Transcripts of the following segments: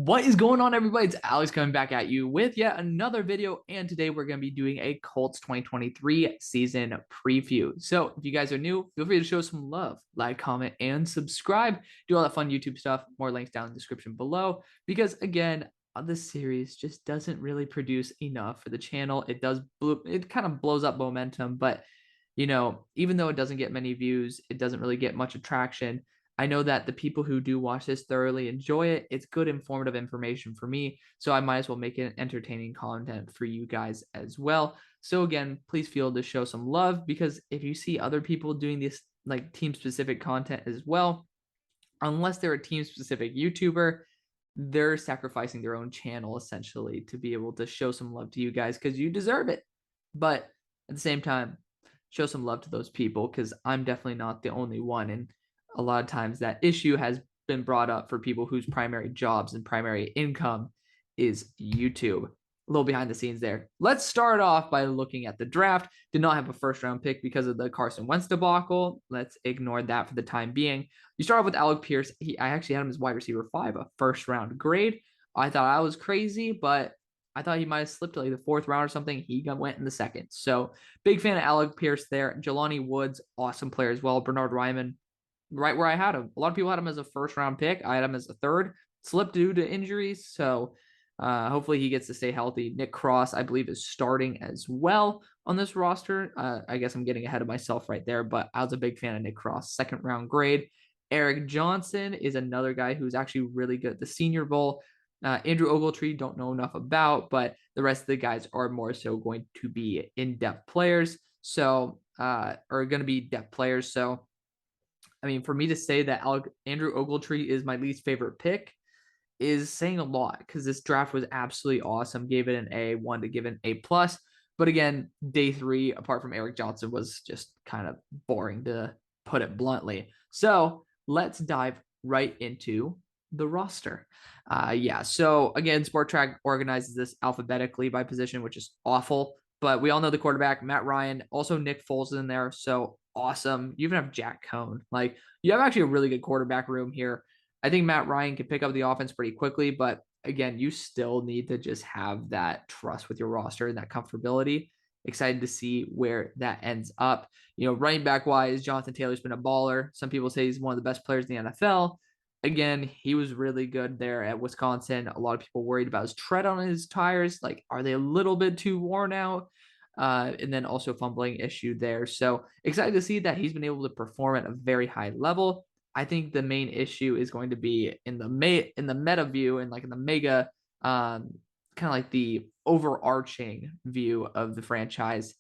What is going on, everybody? It's Alex coming back at you with yet another video, and today we're going to be doing a Colts 2023 season preview. So if you guys are new, feel free to show some love, like, comment, and subscribe. Do all that fun YouTube stuff. More links down in the description below, because again, this series just doesn't really produce enough for the channel. It kind of blows up momentum, but even though it doesn't get many views, it doesn't really get much attraction. I know that the people who do watch this thoroughly enjoy it. It's good, informative information for me, so I might as well make it entertaining content for you guys as well. So again, please feel to show some love, because if you see other people doing this like team-specific content as well, unless they're a team-specific YouTuber, they're sacrificing their own channel essentially to be able to show some love to you guys because you deserve it. But at the same time, show some love to those people, because I'm definitely not the only one. And a lot of times that issue has been brought up for people whose primary jobs and primary income is YouTube. A little behind the scenes there. Let's start off by looking at the draft. Did not have a first round pick because of the Carson Wentz debacle. Let's ignore that for the time being. You start off with Alec Pierce. I actually had him as wide receiver 5, a first round grade. I thought I was crazy, but I thought he might have slipped to like the 4th round or something. He went in the 2nd. So big fan of Alec Pierce there. Jelani Woods, awesome player as well. Bernard Ryman, right where I had him. A lot of people had him as a first round pick. I had him as a 3rd. Slipped due to injuries. So hopefully he gets to stay healthy. Nick Cross, I believe, is starting as well on this roster. I guess I'm getting ahead of myself right there, but I was a big fan of Nick Cross. 2nd round grade. Eric Johnson is another guy who's actually really good at the Senior Bowl. Andrew Ogletree, don't know enough about, but the rest of the guys are more so going to be in-depth players. So, are going to be depth players. So, I mean, for me to say that Andrew Ogletree is my least favorite pick is saying a lot, because this draft was absolutely awesome. Gave it an A, wanted to give it an A+. But again, day 3, apart from Eric Johnson, was just kind of boring, to put it bluntly. So let's dive right into the roster. So again, Sport Track organizes this alphabetically by position, which is awful. But we all know the quarterback, Matt Ryan. Also, Nick Foles is in there. So awesome. You even have Jack Cohn. Like, you have actually a really good quarterback room here. I think Matt Ryan can pick up the offense pretty quickly, but again, you still need to just have that trust with your roster and that comfortability. Excited to see where that ends up. Running back wise, Jonathan Taylor's been a baller. Some people say he's one of the best players in the NFL. Again, he was really good there at Wisconsin. A lot of people worried about his tread on his tires. Like, are they a little bit too worn out? And then also fumbling issue there. So excited to see that he's been able to perform at a very high level. I think the main issue is going to be in the meta view, and like in the mega, kind of like the overarching view of the franchise.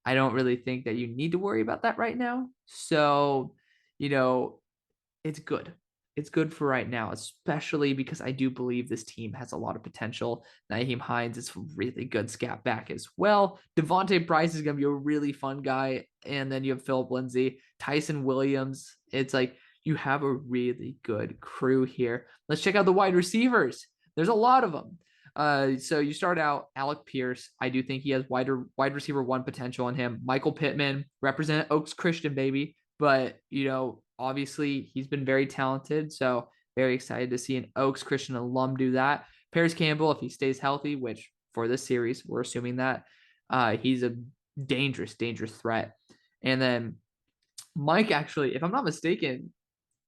I don't really think that you need to worry about that right now. So, it's good. It's good for right now, especially because I do believe this team has a lot of potential. Nyheim Hines is a really good scat back as well. Devontae Price is going to be a really fun guy. And then you have Philip Lindsay, Tyson Williams. It's like, you have a really good crew here. Let's check out the wide receivers. There's a lot of them. So you start out Alec Pierce. I do think he has wide receiver 1 potential in him. Michael Pittman, represent Oaks Christian, baby. But, obviously he's been very talented. So very excited to see an Oaks Christian alum do that. Paris Campbell, if he stays healthy, which for this series, we're assuming that, he's a dangerous threat. And then Mike, actually, if I'm not mistaken,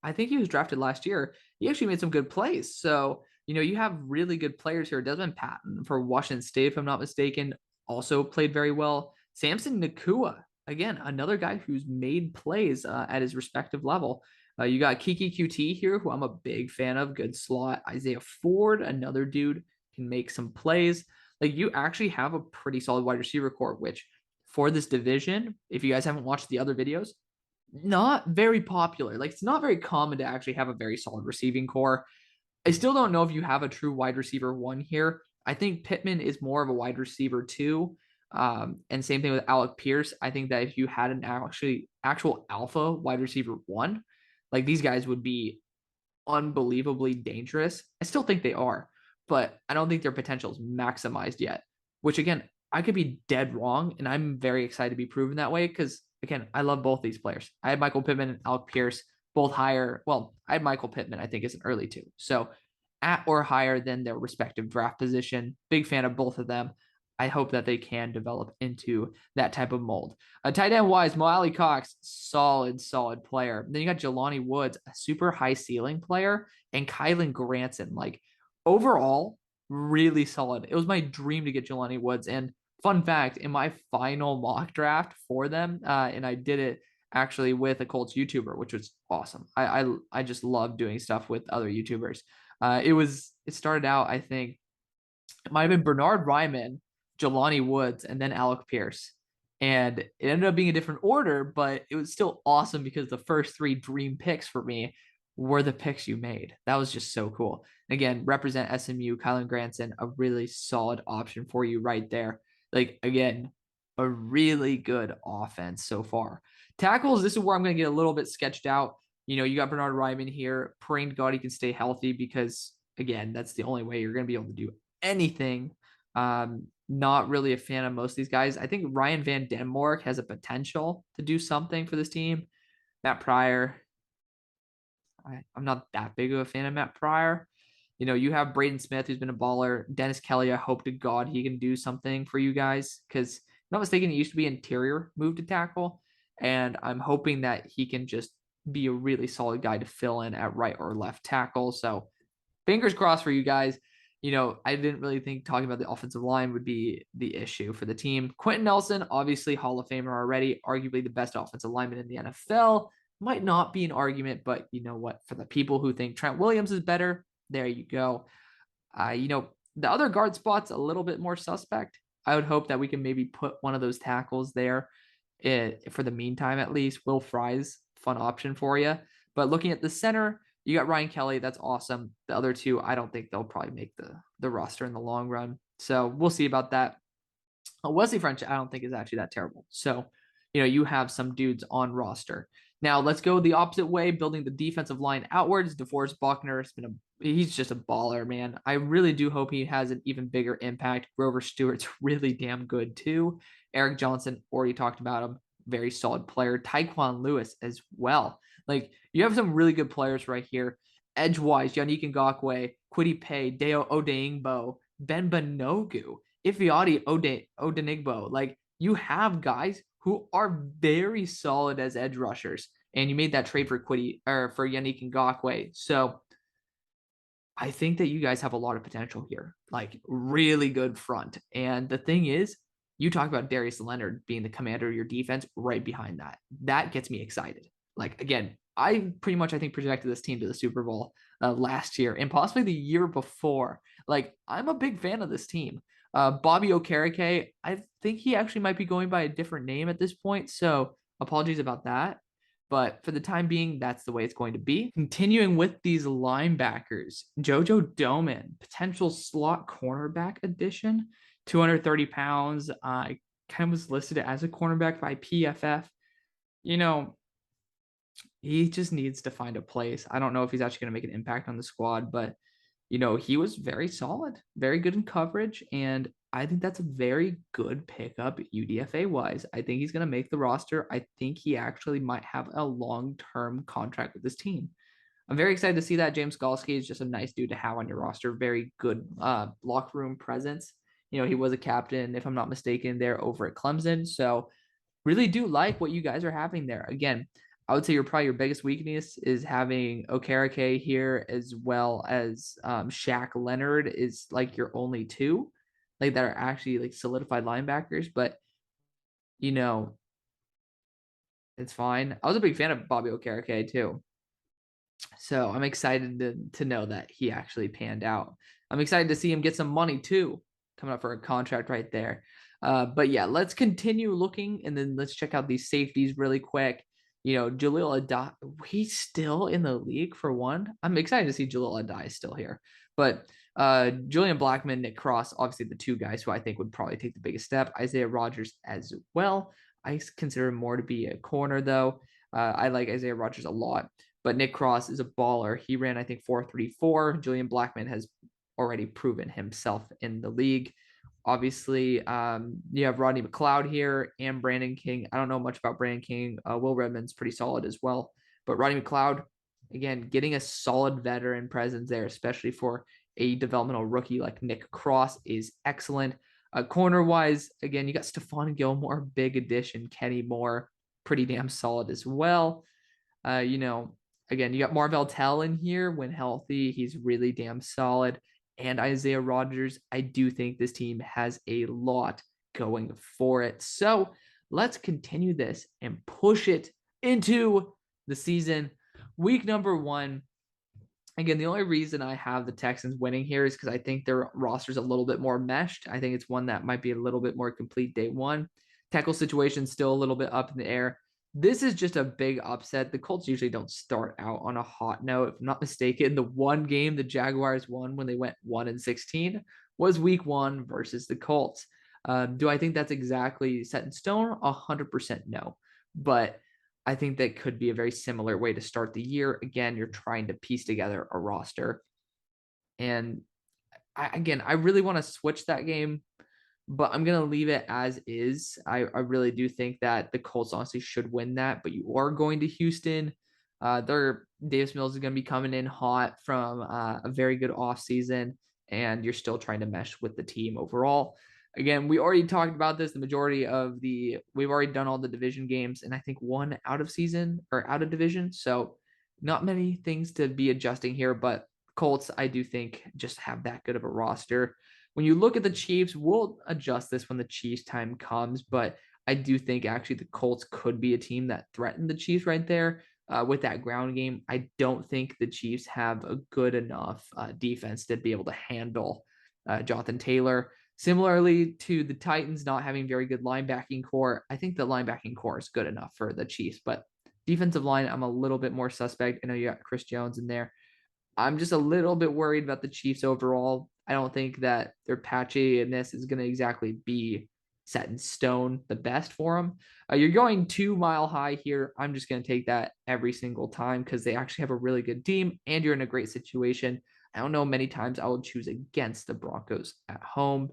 I think he was drafted last year. He actually made some good plays. So, you have really good players here. Desmond Patton for Washington State, if I'm not mistaken, also played very well. Samson Nakua, again, another guy who's made plays at his respective level. You got Kiki QT here, who I'm a big fan of. Good slot. Isaiah Ford, another dude, can make some plays. Like, you actually have a pretty solid wide receiver core, which for this division, if you guys haven't watched the other videos, not very popular. Like, it's not very common to actually have a very solid receiving core. I still don't know if you have a true wide receiver 1 here. I think Pittman is more of a wide receiver 2. And same thing with Alec Pierce. I think that if you had an actual alpha wide receiver 1, like, these guys would be unbelievably dangerous. I still think they are, but I don't think their potential is maximized yet, which again, I could be dead wrong. And I'm very excited to be proven that way, because again, I love both these players. I had Michael Pittman and Alec Pierce, both higher. Well, I had Michael Pittman, I think, as an early 2. So at or higher than their respective draft position. Big fan of both of them. I hope that they can develop into that type of mold. Tight end wise, Mo Alie-Cox, solid player. Then you got Jelani Woods, a super high ceiling player, and Kylan Granson. Like overall, really solid. It was my dream to get Jelani Woods. And fun fact, in my final mock draft for them, and I did it actually with a Colts YouTuber, which was awesome. I just love doing stuff with other YouTubers. It started out, I think, it might have been Bernard Ryman, Jelani Woods, and then Alec Pierce. And it ended up being a different order, but it was still awesome because the first 3 dream picks for me were the picks you made. That was just so cool. Again, represent SMU, Kylan Granson, a really solid option for you right there. Like, again, a really good offense so far. Tackles, this is where I'm going to get a little bit sketched out. You got Bernard Ryman here, praying to God he can stay healthy because, again, that's the only way you're going to be able to do anything. Not really a fan of most of these guys. I think Ryan Van Denmark has a potential to do something for this team. Matt Pryor, I'm not that big of a fan of Matt Pryor. You have Braden Smith, who's been a baller. Dennis Kelly, I hope to God he can do something for you guys because, not mistaken, he used to be interior move to tackle, and I'm hoping that he can just be a really solid guy to fill in at right or left tackle. So fingers crossed for you guys. I didn't really think talking about the offensive line would be the issue for the team. Quentin Nelson, obviously Hall of Famer already, arguably the best offensive lineman in the NFL. Might not be an argument, but you know what? For the people who think Trent Williams is better, there you go. The other guard spot's a little bit more suspect. I would hope that we can maybe put one of those tackles there for the meantime, at least. Will Fry's fun option for you. But looking at the center, you got Ryan Kelly. That's awesome. The other 2, I don't think they'll probably make the roster in the long run. So we'll see about that. Wesley French, I don't think is actually that terrible. So, you have some dudes on roster. Now let's go the opposite way, building the defensive line outwards. DeForest Buckner, he's just a baller, man. I really do hope he has an even bigger impact. Grover Stewart's really damn good too. Eric Johnson, already talked about him. Very solid player. Tyquan Lewis as well. Like, you have some really good players right here. Edgewise, Yannick Ngakoue, Kwity Paye, Deo Odeyingbo, Ben Banogu, Ifeadi Odenigbo. Like, you have guys who are very solid as edge rushers, and you made that trade for Yannick Ngakoue. So I think that you guys have a lot of potential here, like really good front. And the thing is, you talk about Darius Leonard being the commander of your defense right behind that. That gets me excited. Like, again, I think projected this team to the Super Bowl last year and possibly the year before. Like, I'm a big fan of this team. Bobby Okereke, I think he actually might be going by a different name at this point. So apologies about that. But for the time being, that's the way it's going to be. Continuing with these linebackers, JoJo Doman, potential slot cornerback addition, 230 pounds. Kind of was listed as a cornerback by PFF. He just needs to find a place. I don't know if he's actually going to make an impact on the squad, but he was very solid, very good in coverage, and I think that's a very good pickup UDFA wise. I think he's going to make the roster. I think he actually might have a long-term contract with this team. I'm very excited to see that. James Galski is just a nice dude to have on your roster. Very good locker room presence. He was a captain, if I'm not mistaken, there over at Clemson. So really do like what you guys are having there. Again, I would say your biggest weakness is having Okereke here, as well as Shaq Leonard is like your only 2 like that are actually like solidified linebackers. But it's fine. I was a big fan of Bobby Okereke too, so I'm excited to know that he actually panned out. I'm excited to see him get some money too, coming up for a contract right there. But yeah, let's continue looking, and then let's check out these safeties really quick. Jaleel Adai, he's still in the league for one. I'm excited to see Jaleel Adai still here. But Julian Blackmon, Nick Cross, obviously the 2 guys who I think would probably take the biggest step. Isaiah Rodgers as well. I consider him more to be a corner, though. I like Isaiah Rodgers a lot. But Nick Cross is a baller. He ran, I think, 4.34. Julian Blackmon has already proven himself in the league. Obviously, you have Rodney McLeod here and Brandon King. I don't know much about Brandon King. Will Redmond's pretty solid as well. But Rodney McLeod, again, getting a solid veteran presence there, especially for a developmental rookie like Nick Cross, is excellent. Corner-wise, again, you got Stephon Gilmore, big addition. Kenny Moore, pretty damn solid as well. Again, you got Marvell Tell in here when healthy. He's really damn solid. And Isaiah Rodgers, I do think this team has a lot going for it. So let's continue this and push it into the season. Week number 1. Again, the only reason I have the Texans winning here is because I think their roster's a little bit more meshed. I think it's one that might be a little bit more complete day 1. Tackle situation still a little bit up in the air. This is just a big upset. The Colts usually don't start out on a hot note. If I'm not mistaken, the one game the Jaguars won when they went 1-16 was week 1 versus the Colts. Do I think that's exactly set in stone? 100% no. But I think that could be a very similar way to start the year. Again, you're trying to piece together a roster. And I really want to switch that game, but I'm going to leave it as is. I really do think that the Colts honestly should win that, but you are going to Houston. Davis Mills is going to be coming in hot from a very good offseason, and you're still trying to mesh with the team overall. Again, we already talked about this. We've already done all the division games, and I think one out of season or out of division. So not many things to be adjusting here, but Colts, I do think, just have that good of a roster. When you look at the Chiefs, we'll adjust this when the Chiefs time comes, but I do think actually the Colts could be a team that threatened the Chiefs right there with that ground game. I don't think the Chiefs have a good enough defense to be able to handle Jonathan Taylor. Similarly to the Titans not having very good linebacking core, I think the linebacking core is good enough for the Chiefs, but defensive line, I'm a little bit more suspect. I know you got Chris Jones in there. I'm just a little bit worried about the Chiefs overall. I don't think that their patchiness is going to exactly be set in stone the best for them. You're going 2 mile high here. I'm just going to take that every single time because they actually have a really good team and you're in a great situation. I don't know many times I would choose against the Broncos at home.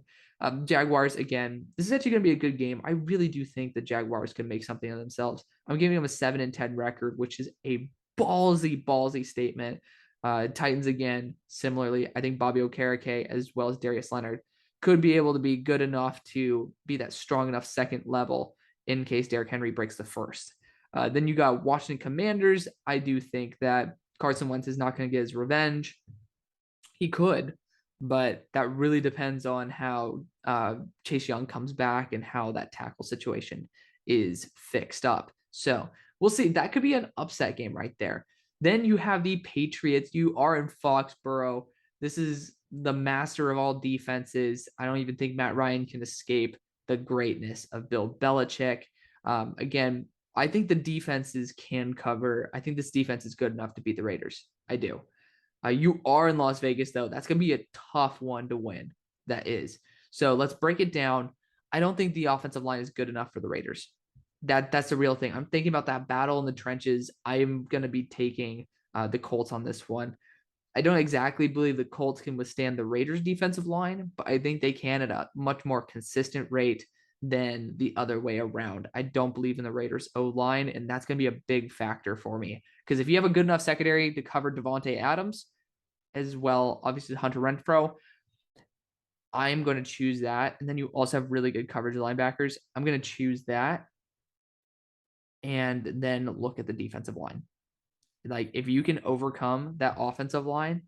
Jaguars, again, this is actually going to be a good game. I really do think the Jaguars can make something of themselves. I'm giving them a 7-10 record, which is a ballsy statement. Titans, again, similarly, I think Bobby Okereke as well as Darius Leonard could be able to be good enough to be that strong enough second level in case Derrick Henry breaks the first. Then you got Washington Commanders. I do think that Carson Wentz is not going to get his revenge. He could, but that really depends on how Chase Young comes back and how that tackle situation is fixed up. So we'll see. That could be an upset game right there. Then you have the Patriots. You are in Foxborough. This is the master of all defenses. I don't even think Matt Ryan can escape the greatness of Bill Belichick. Again, I think the defenses can cover. I think this defense is good enough to beat the Raiders. I do. You are in Las Vegas, though. That's going to be a tough one to win. That is. So let's break it down. I don't think the offensive line is good enough for the Raiders. That's the real thing. I'm thinking about that battle in the trenches. I'm going to be taking the Colts on this one. I don't exactly believe the Colts can withstand the Raiders' defensive line, but I think they can at a much more consistent rate than the other way around. I don't believe in the Raiders' O-line, and that's going to be a big factor for me. Because if you have a good enough secondary to cover Devontae Adams, as well, obviously Hunter Renfrow, I'm going to choose that. And then you also have really good coverage of linebackers. I'm going to choose that. And then look at the defensive line. Like, if you can overcome that offensive line,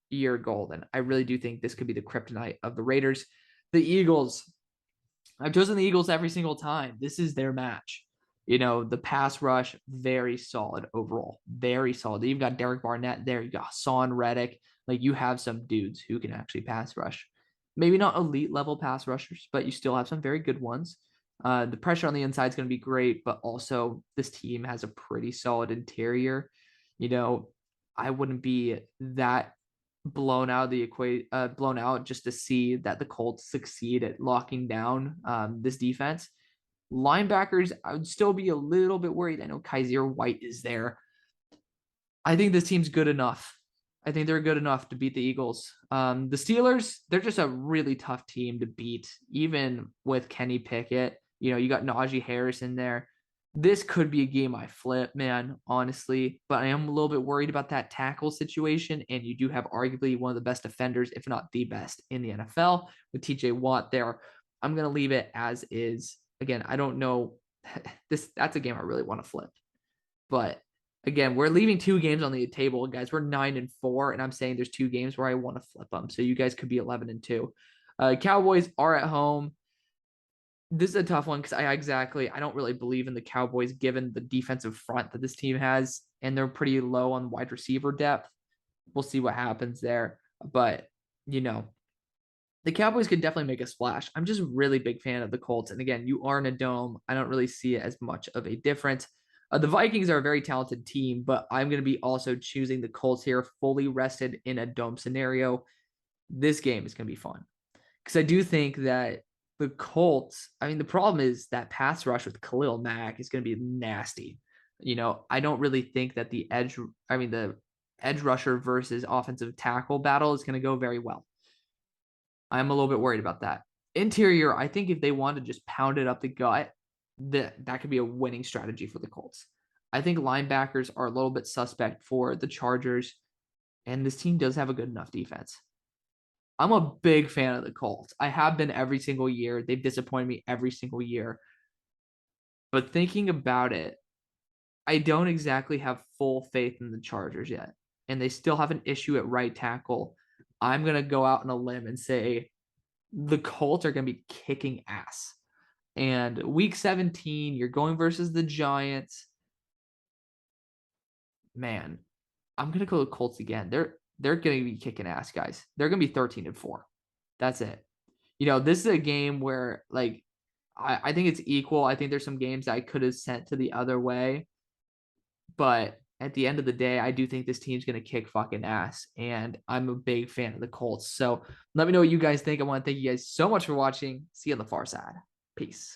you're golden. I really do think this could be the kryptonite of the Raiders. The Eagles, I've chosen the Eagles every single time. This is their match. You know, the pass rush, very solid overall. Very solid. You've got Derek Barnett there. You got Hassan Reddick. Like, you have some dudes who can actually pass rush. Maybe not elite level pass rushers, but you still have some very good ones. The pressure on the inside is going to be great, but also this team has a pretty solid interior. You know, I wouldn't be that blown out just to see that the Colts succeed at locking down this defense. Linebackers, I would still be a little bit worried. I know Kaiser White is there. I think this team's good enough. I think they're good enough to beat the Eagles. The Steelers, they're just a really tough team to beat, even with Kenny Pickett. You know, you got Najee Harris in there. This could be a game I flip, man, honestly, but I am a little bit worried about that tackle situation. And you do have arguably one of the best defenders, if not the best, in the NFL with TJ Watt there. I'm going to leave it as is. Again, I don't know. That's a game I really want to flip. But again, we're leaving 2 games on the table, guys. We're 9-4, and I'm saying there's 2 games where I want to flip them. So you guys could be 11-2. Cowboys are at home. This is a tough one because I don't really believe in the Cowboys given the defensive front that this team has, and they're pretty low on wide receiver depth. We'll see what happens there. But, the Cowboys could definitely make a splash. I'm just a really big fan of the Colts. And again, you are in a dome. I don't really see it as much of a difference. The Vikings are a very talented team, but I'm going to be also choosing the Colts here, fully rested in a dome scenario. This game is going to be fun because I do think that the Colts, the problem is that pass rush with Khalil Mack is going to be nasty. I don't really think that the edge rusher versus offensive tackle battle is going to go very well. I'm a little bit worried about that. Interior, I think if they want to just pound it up the gut, that could be a winning strategy for the Colts. I think linebackers are a little bit suspect for the Chargers, and this team does have a good enough defense. I'm a big fan of the Colts. I have been every single year. They've disappointed me every single year. But thinking about it, I don't exactly have full faith in the Chargers yet. And they still have an issue at right tackle. I'm going to go out on a limb and say the Colts are going to be kicking ass. And week 17, you're going versus the Giants. Man, I'm going to go with Colts again. They're going to be kicking ass, guys. They're going to be 13-4. That's it. This is a game where, I think it's equal. I think there's some games I could have sent to the other way. But at the end of the day, I do think this team's going to kick fucking ass. And I'm a big fan of the Colts. So let me know what you guys think. I want to thank you guys so much for watching. See you on the far side. Peace.